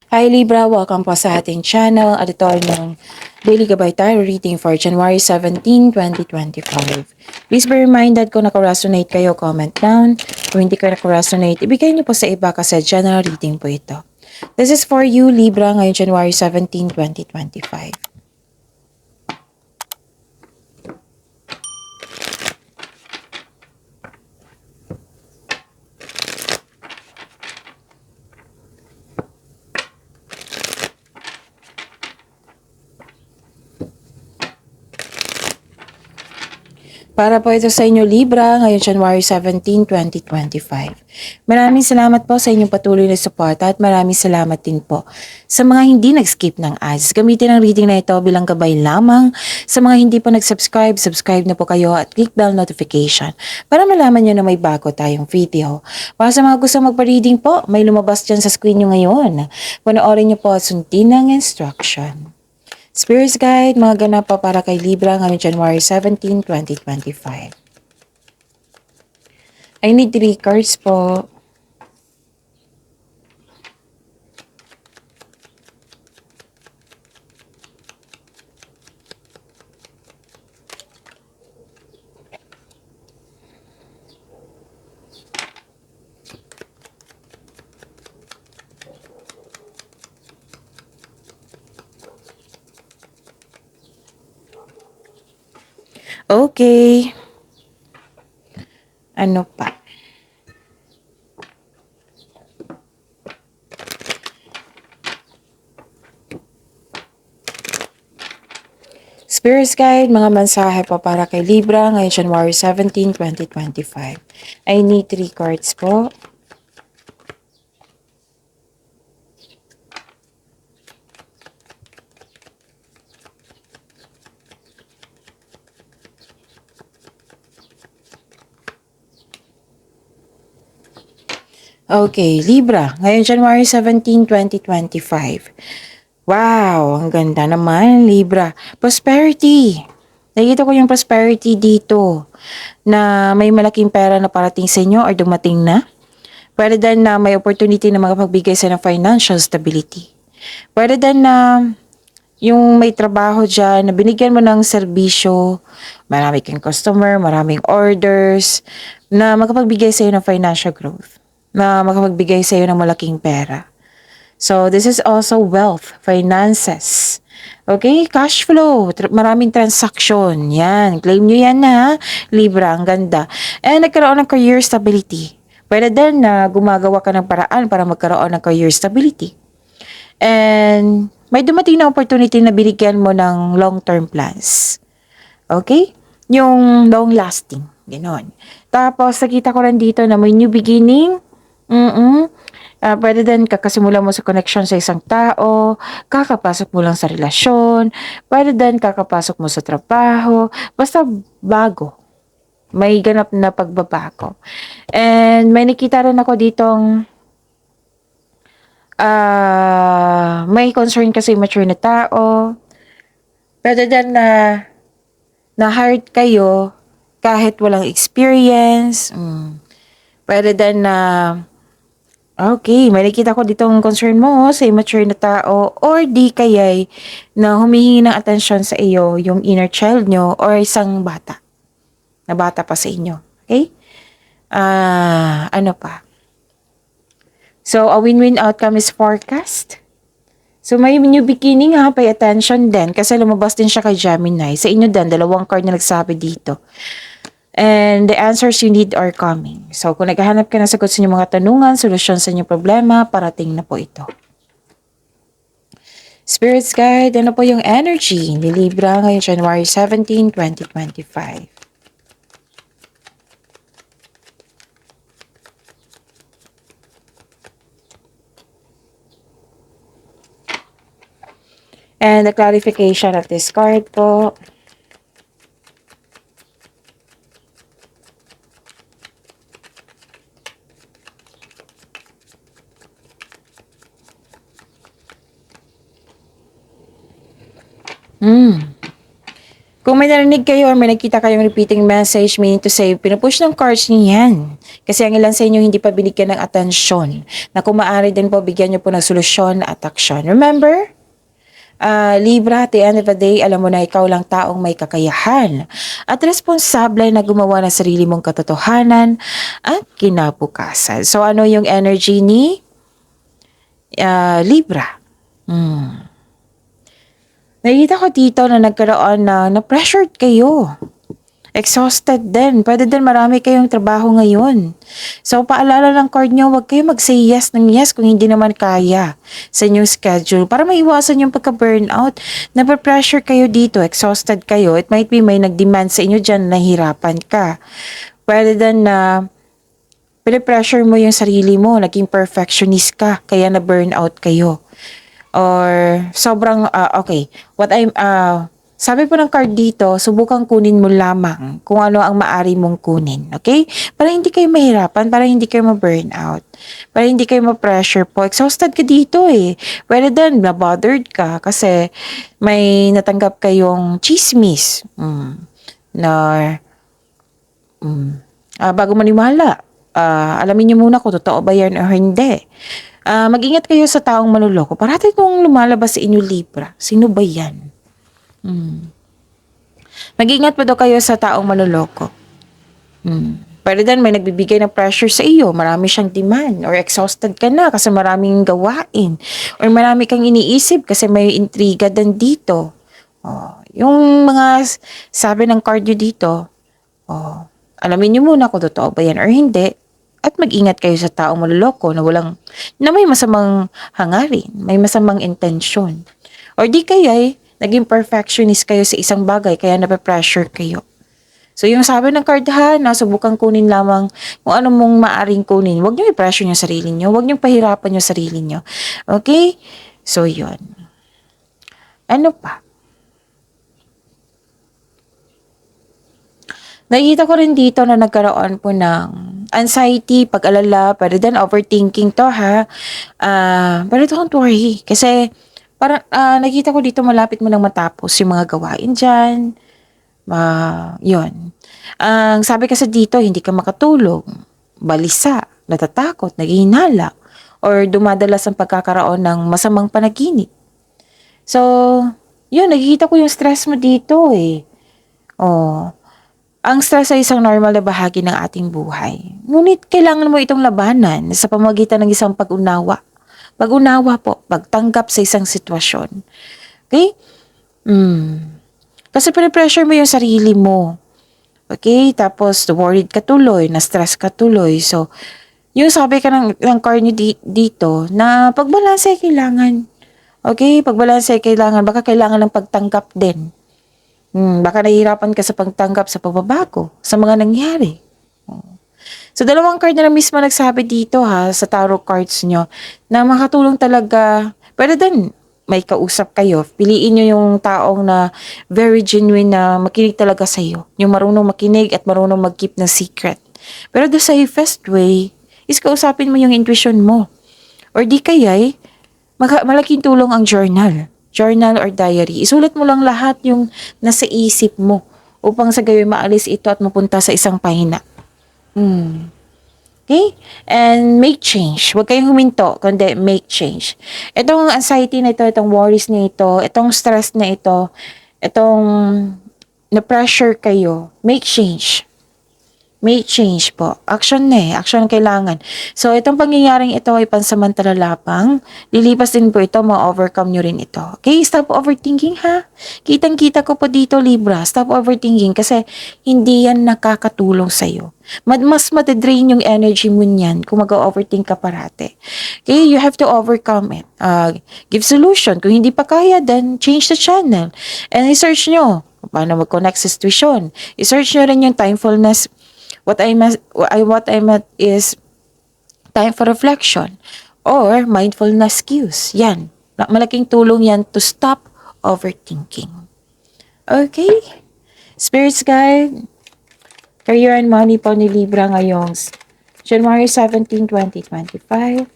Hi Libra, welcome po sa ating channel at ito ay ng Daily Gabay Tarot Reading for January 17, 2025. Please be reminded kung naka-resonate kayo, comment down. Kung hindi kayo naka-resonate, ibigay niyo po sa iba kasi general reading po ito. This is for you Libra ngayong January 17, 2025. Para po ito sa inyo Libra ngayong January 17, 2025. Maraming salamat po sa inyong patuloy na suporta at maraming salamat din po sa mga hindi nag-skip ng ads. Gamitin ang reading na ito bilang gabay lamang. Sa mga hindi pa nag-subscribe, subscribe na po kayo at click bell notification para malaman nyo na may bago tayong video. Para sa mga gusto magpa-reading po, may lumabas dyan sa screen nyo ngayon. Panoorin nyo po at sundin ang instruction. Spirit Guide, mga ganap pa para kay Libra ngayong January 17, 2025. I need 3 cards po. Okay. Ano pa? Spirit Guide, mga mensahe po para kay Libra ngayong January 17, 2025. I need 3 cards po. Okay, Libra, ngayong January 17, 2025. Wow, ang ganda naman, Libra. Prosperity. Nakikita ko yung prosperity dito na may malaking pera na parating sa inyo or dumating na. Pwede din na may opportunity na makapagbigay sa ng financial stability. Pwede din na yung may trabaho dyan na binigyan mo ng serbisyo, marami kang customer, maraming orders, na makapagbigay sa iyo ng financial growth, na makapagbigay sa iyo ng malaking pera. So, this is also wealth, finances. Okay, cash flow, maraming transaction. Yan, claim nyo yan na, Libra, ang ganda. And nagkaroon ng career stability. Pwede din na gumagawa ka ng paraan para magkaroon ng career stability. And may dumating na opportunity na binigyan mo ng long-term plans. Okay? Yung long-lasting. Ganon. Tapos, nakita ko rin dito na may new beginning. Pwede din kakasimula mo sa connection sa isang tao, kakapasok mo lang sa relasyon, pwede din kakapasok mo sa trabaho, basta bago. May ganap na pagbabago. And may nakita rin ako ditong may concern kasi mature na tao. Pwede din na hard kayo kahit walang experience. Pwede din na okay, may nakita ko ditong concern mo sa immature na tao or di kaya'y na humihingi ng atensyon sa iyo yung inner child nyo or isang bata na bata pa sa inyo. Okay? Ano pa? So, a win-win outcome is forecast. So, may new beginning ha, pay attention din kasi lumabas din siya kay Gemini. Sa inyo din, 2 card na nagsabi dito. And the answers you need are coming. So, kung naghahanap ka ng sagot sa inyong mga tanungan, solusyon sa inyong problema, parating na po ito. Spirits Guide, ano po yung energy ni Libra ngayong January 17, 2025? And the clarification of this card po. Kung may narinig kayo or may nakita kayong repeating message, meaning to say, pinupush ng cards niyo yan. Kasi ang ilan sa inyo hindi pa binigyan ng atensyon. Na kung maaari din po, bigyan niyo po ng solusyon at aksyon. Remember, Libra, at the end of the day, alam mo na ikaw lang taong may kakayahan at responsable na gumawa ng sarili mong katotohanan at kinabukasan. So ano yung energy ni Libra? Nakikita ko dito na nagkaroon na pressured kayo. Exhausted din. Pwede din marami kayong trabaho ngayon. So, paalala ng card nyo, huwag kayo mag-say yes ng yes kung hindi naman kaya sa inyong schedule para maiwasan yung pagka-burnout. Napapressure kayo dito, exhausted kayo. It might be may nag-demand sa inyo dyan, nahihirapan ka. Pwede din na pinipressure mo yung sarili mo, naging perfectionist ka, kaya na-burnout kayo. Or sobrang, okay, sabi po ng card dito, subukang kunin mo lamang kung ano ang maari mong kunin. Okay? Para hindi kayo mahirapan, para hindi kayo ma-burn out. Para hindi kayo ma-pressure po. Exhausted ka dito eh. Pwede din, na-bothered ka kasi may natanggap kayong chismis. Bago maniwala, alamin niyo muna kung totoo ba yan o hindi. Mag-ingat kayo sa taong manuloko. Parati kung lumalabas sa inyo Libra, sino ba yan? Mag-ingat pa daw kayo sa taong manloloko. Pwede din may nagbibigay ng pressure sa iyo, marami siyang demand, or exhausted ka na kasi maraming gawain, or marami kang iniisip kasi may intriga din dito. Yung mga sabi ng card nyo dito, alamin nyo muna kung totoo ba yan or hindi, at mag-ingat kayo sa taong manloloko na may masamang hangarin, may masamang intensyon. Or di kaya naging perfectionist kayo sa isang bagay kaya nape-pressure kayo. So yung sabi ng card na subukan kunin lamang kung ano mong maaring kunin. Huwag niyo i-pressure yung sarili niyo. Huwag niyo pahirapan yung sarili niyo. Okay? So yun. Ano pa? Nakikita ko rin dito na nagkaroon po ng anxiety, pag-alala, pero then overthinking to ha. Pero don't worry. Kasi parang nakita ko dito malapit mo nang matapos yung mga gawain dyan. Yun. Ang sabi kasi dito, hindi ka makatulog, balisa, natatakot, naghihinala, or dumadalas ang pagkakaroon ng masamang panaginip. So, yun, nakikita ko yung stress mo dito eh. Ang stress ay isang normal na bahagi ng ating buhay. Ngunit kailangan mo itong labanan sa pamamagitan ng isang pag-unawa. Pag-unawa po, pagtanggap sa isang sitwasyon. Okay? Kasi pinipressure mo yung sarili mo. Okay? Tapos, worried ka tuloy, na-stress ka tuloy. So, yung sabi ka ng card nyo dito, na pagbalanse kailangan. Okay? Pagbalanse kailangan. Baka kailangan ng pagtanggap din. Baka nahihirapan ka sa pagtanggap sa pagbabago, sa mga nangyari. So, dalawang card na mismo nagsabi dito sa tarot cards nyo, na makatulong talaga, pwede din, may kausap kayo. Piliin nyo yung taong na very genuine na makinig talaga sa iyo. Yung marunong makinig at marunong mag-keep ng secret. Pero the safest way is kausapin mo yung intuition mo. Or di kaya'y malaking tulong ang journal. Journal or diary. Isulat mo lang lahat yung nasa isip mo upang sa gayon maalis ito at mapunta sa isang pahina. Okay? And make change. Huwag kayong huminto, kundi make change. Itong anxiety na ito, itong worries na ito, itong stress na ito, itong na-pressure kayo, make change. Make change po. Action na eh. Action kailangan. So, itong pangyayaring ito ay pansamantala lapang. Lilipas din po ito, ma-overcome nyo rin ito. Okay? Stop overthinking ha. Kitang-kita ko po dito, Libra. Stop overthinking kasi hindi yan nakakatulong sa'yo. Mas matidrain yung energy mo niyan kung mag-overthink ka parate. Okay? You have to overcome it. Give solution. Kung hindi pa kaya, then change the channel. And i-search nyo paano mag-connect sa situation. I-search nyo rin yung timefulness. What I meant is time for reflection or mindfulness cues. Yan. Malaking tulong yan to stop overthinking. Okay? Spirits Guide, Career and Money po ni Libra ngayong January 17, 2025.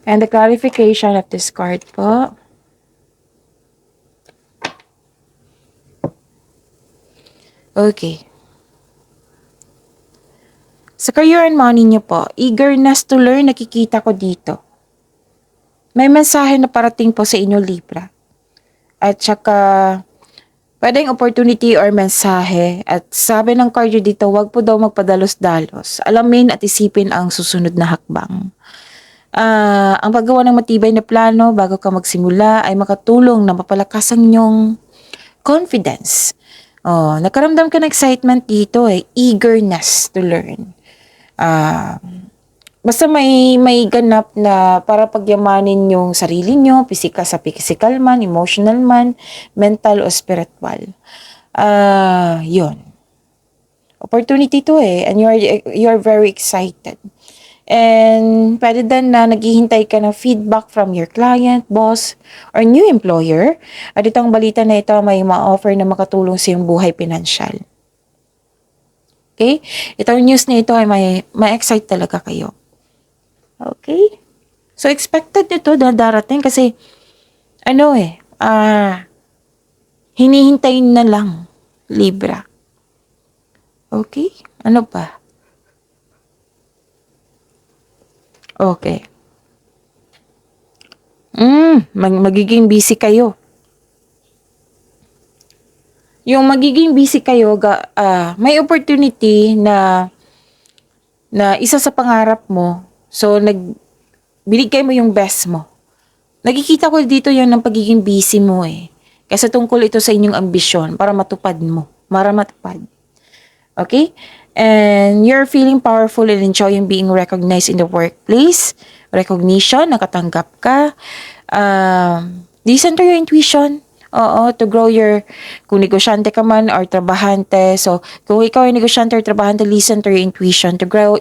And the clarification of this card po. Okay. Sa career and money niyo po, eagerness to learn nakikita ko dito. May mensahe na parating po sa inyo, Libra. At saka, pwedeng opportunity or mensahe. At sabi ng card nyo dito, wag po daw magpadalos-dalos. Alamin at isipin ang susunod na hakbang. Ang paggawa ng matibay na plano bago ka magsimula ay makatulong na mapalakas ang inyong confidence. Nakaramdam ka ng excitement dito eagerness to learn. Basta may ganap na para pagyamanin yung sarili nyo, physical man, emotional man, mental o spiritual. Yun. Opportunity to and you're very excited. And pwede din na naghihintay ka ng feedback from your client, boss, or new employer. At itong balita na ito may ma-offer na makatulong sa iyong buhay pinansyal. Okay? Itong news na ito ay ma-excite talaga kayo. Okay? So, expected nito na darating kasi, hinihintay na lang, Libra. Okay? Ano pa? Okay. Magiging busy kayo. Yung magiging busy kayo, may opportunity na isa sa pangarap mo. So, binigay mo yung best mo. Nakikita ko dito yun ng pagiging busy mo Kasi tungkol ito sa inyong ambisyon para matupad mo. Para matupad. Okay? And you're feeling powerful and enjoying being recognized in the workplace. Recognition, nakatanggap ka. Listen to your intuition. To grow kung negosyante ka man or trabahante. So, kung ikaw ay negosyante or trabahante, listen to your intuition to grow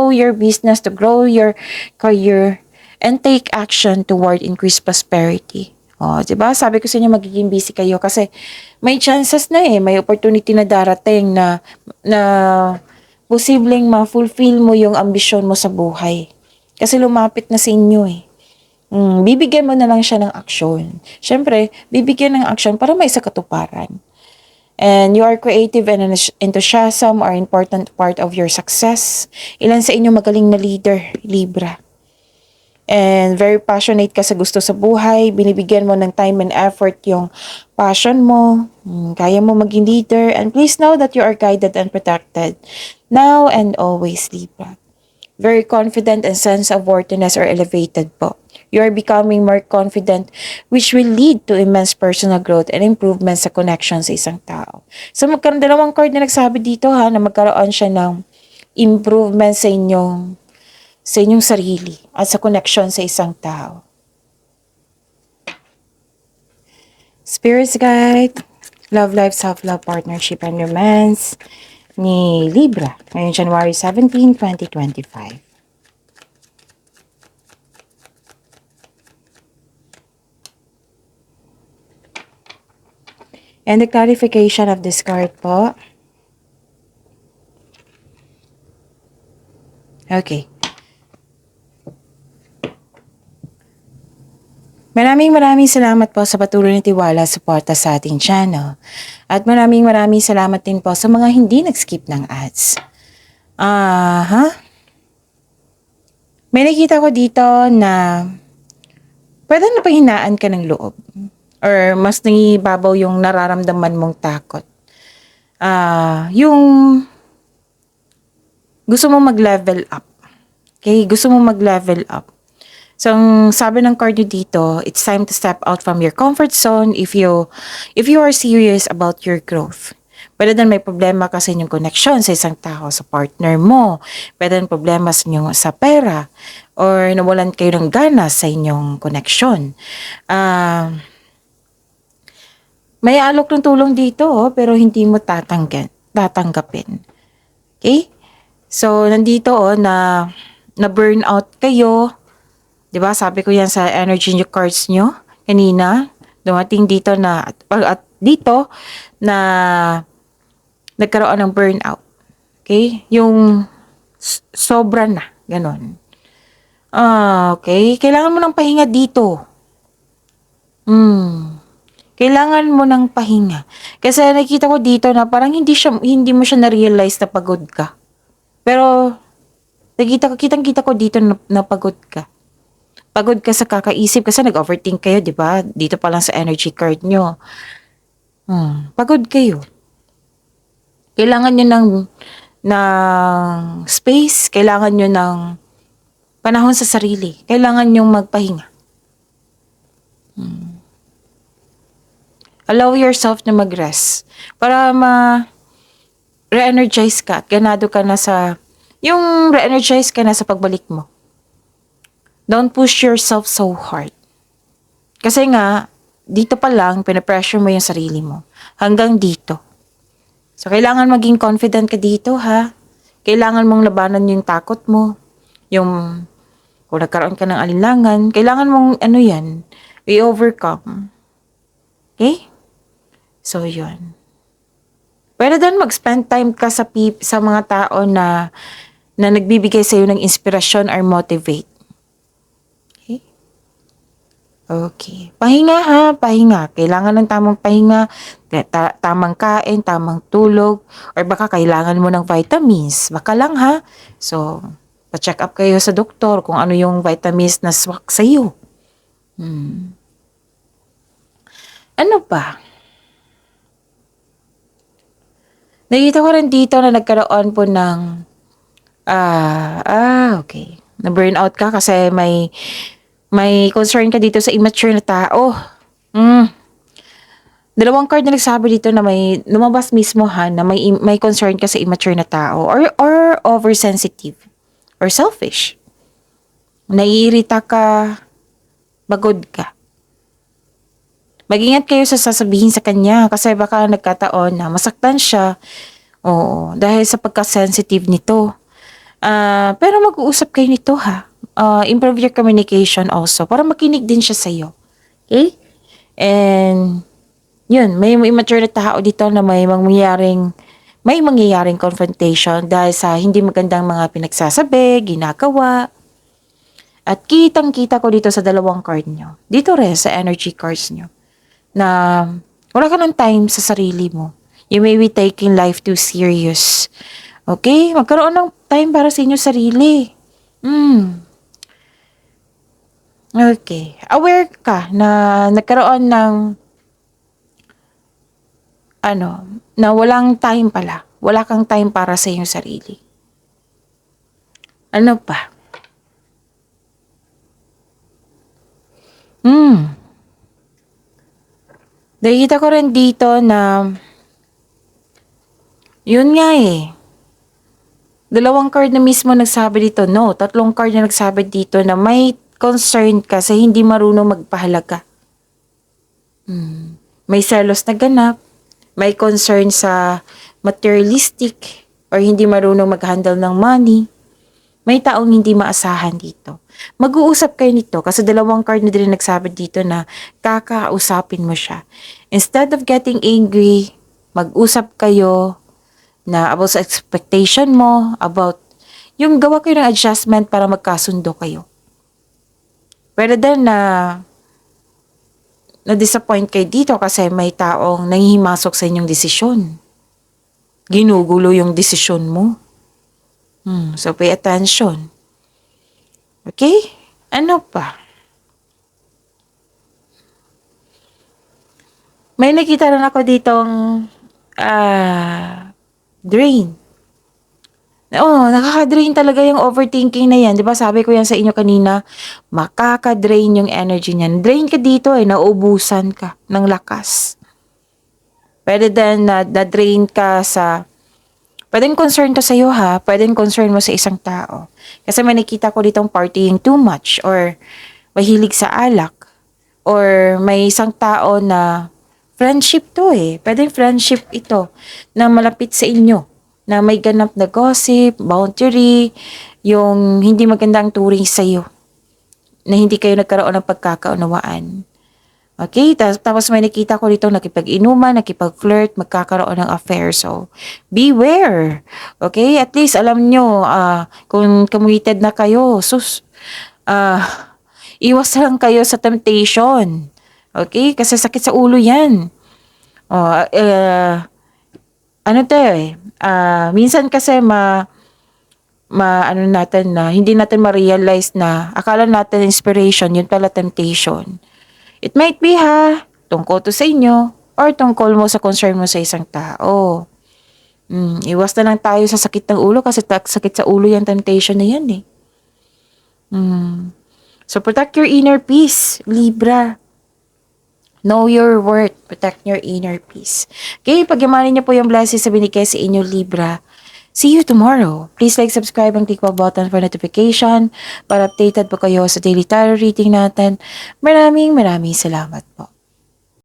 your business, to grow your career, and take action toward increased prosperity. Diba? Sabi ko sa inyo, magiging busy kayo kasi may chances na may opportunity na darating na posibleng ma-fulfill mo yung ambisyon mo sa buhay. Kasi lumapit na sa inyo bibigyan mo na lang siya ng aksyon. Siyempre, bibigyan ng aksyon para may sa katuparan. And your creative and enthusiasm are important part of your success. Ilan sa inyo magaling na leader, Libra. And very passionate ka sa gusto sa buhay. Binibigyan mo ng time and effort yung passion mo. Kaya mo maging leader. And please know that you are guided and protected. Now and always, Libra. Very confident and sense of worthiness are elevated po. You are becoming more confident which will lead to immense personal growth and improvement sa connection sa isang tao. So magkaroon dalawang card na nagsabi dito na magkaroon siya ng improvement sa inyong sarili at sa connection sa isang tao. Spirit's Guide, Love Life, Self-Love, Partnership, and Romance ni Libra ngayong January 17, 2025. And the clarification of this card po. Okay. Maraming salamat po sa patuloy na tiwala, suporta sa ating channel. At maraming salamat din po sa mga hindi nag-skip ng ads. May nakita ko dito na pwede na panghinaan ka ng loob. Or mas nangibabaw yung nararamdaman mong takot. Yung gusto mo mag-level up. Okay? Gusto mo mag-level up. So, ang sabi ng card nyo dito, it's time to step out from your comfort zone if you are serious about your growth. Pwede din may problema kasi yung connection sa isang tao, sa partner mo. Pwede din problema sa pera. Or nawalan kayo ng gana sa inyong connection. May alok ng tulong dito pero hindi mo tatanggapin. Okay? So, nandito na burn out kayo. 'Di ba? Sabi ko yan sa energy cards nyo kanina. Dumating dito at dito na nagkaroon ng burnout. Okay? Yung sobra na, ganon. Okay. Kailangan mo ng pahinga dito. Hmm. Kailangan mo ng pahinga. Kasi nakita ko dito na parang hindi mo siya na-realize na pagod ka. Pero kitang-kita ko dito na pagod ka. Pagod ka sa kakaisip kasi nag-overthink kayo, 'di ba? Dito pa lang sa energy card nyo. Pagod kayo. Kailangan nyo ng space, kailangan nyo ng panahon sa sarili. Kailangan nyo magpahinga. Allow yourself na mag-rest para re-energize ka at ganado ka na yung re-energize ka na sa pagbalik mo. Don't push yourself so hard. Kasi nga, dito pa lang, pinapressure mo yung sarili mo. Hanggang dito. So, kailangan maging confident ka dito, ha? Kailangan mong labanan yung takot mo. Kung nagkaroon ka ng alinlangan, kailangan mong, i-overcome. Okay? So, yun. Pwede din mag-spend time ka sa mga tao na nagbibigay sa'yo ng inspirasyon or motivate. Okay. Pahinga ha, pahinga. Kailangan ng tamang pahinga, tamang kain, tamang tulog, or baka kailangan mo ng vitamins. Baka lang ha. So, pa-check up kayo sa doktor kung ano yung vitamins na swak sa'yo. Ano pa? Nakita ko rin dito na nagkaroon po ng, okay. Na-burnout ka kasi may concern ka dito sa immature na tao. Dalawang card na nagsabi dito na may lumabas mismo ha na may concern ka sa immature na tao or oversensitive or selfish. Naiirita ka, bagod ka. Mag-ingat kayo sa sasabihin sa kanya kasi baka nagkataon na masaktan siya. Oo, dahil sa pagka-sensitive nito. Pero mag-uusap kayo nito ha. Improve your communication also para makinig din siya sa'yo. Okay? And yun, may immature na tao dito na may mangyayaring confrontation dahil sa hindi magandang mga pinagsasabi, ginagawa. At kitang-kita ko dito sa dalawang card nyo. Dito rin sa energy cards nyo. Na wala ka ng time sa sarili mo. You may be taking life too serious. Okay? Magkaroon ng time para sa inyo sarili. Okay. Aware ka na nagkaroon ng na walang time pala. Wala kang time para sa iyong sarili. Ano pa? Nakikita ko rin dito na yun nga dalawang card na mismo nagsabi dito. No, tatlong card na nagsabi dito na may concern ka sa hindi marunong magpahalaga. May selos na ganap. May concern sa materialistic or hindi marunong mag-handle ng money. May taong hindi maasahan dito. Mag-uusap kayo nito kasi dalawang card na din nagsabi dito na kakausapin mo siya. Instead of getting angry, mag-usap kayo na about sa expectation mo, about yung gawa kayo ng adjustment para magkasundo kayo. Pwede din na-disappoint kayo dito kasi may taong nangihimasok sa inyong desisyon. Ginugulo yung desisyon mo. So, pay attention. Okay? Ano pa? May nakita rin ako ditong drain. Nakaka-drain talaga yung overthinking na yan. Diba sabi ko yan sa inyo kanina, makaka-drain yung energy niyan. Drain ka dito nauubusan ka ng lakas. Pwede din na-drain ka pwedeng concern to sa'yo ha, pwedeng concern mo sa isang tao. Kasi may nakita ko ditong partying too much or mahilig sa alak. Or may isang tao na friendship to pwedeng friendship ito na malapit sa inyo. Na may ganap na gossip, boundary, yung hindi magandang turing sa'yo. Na hindi kayo nagkaroon ng pagkakaunawaan. Okay? Tapos may nakita ko dito nakipag-inuman, nakipag-flirt, magkakaroon ng affair. So, beware. Okay? At least alam nyo, kung committed na kayo, iwas lang kayo sa temptation. Okay? Kasi sakit sa ulo yan. Oh, ano to eh, minsan kasi ano natin na, hindi natin ma-realize na akala natin inspiration, yun pala temptation. It might be tungkol to sa inyo, or tungkol mo sa concern mo sa isang tao. Iwas na lang tayo sa sakit ng ulo kasi sakit sa ulo yung temptation na yan eh. So protect your inner peace, Libra. Know your worth. Protect your inner peace. Okay, pagyamanin niyo po yung blessings sa binigay sa inyo, Libra. See you tomorrow. Please like, subscribe, and click the button for notification para updated po kayo sa daily tarot reading natin. Maraming salamat po.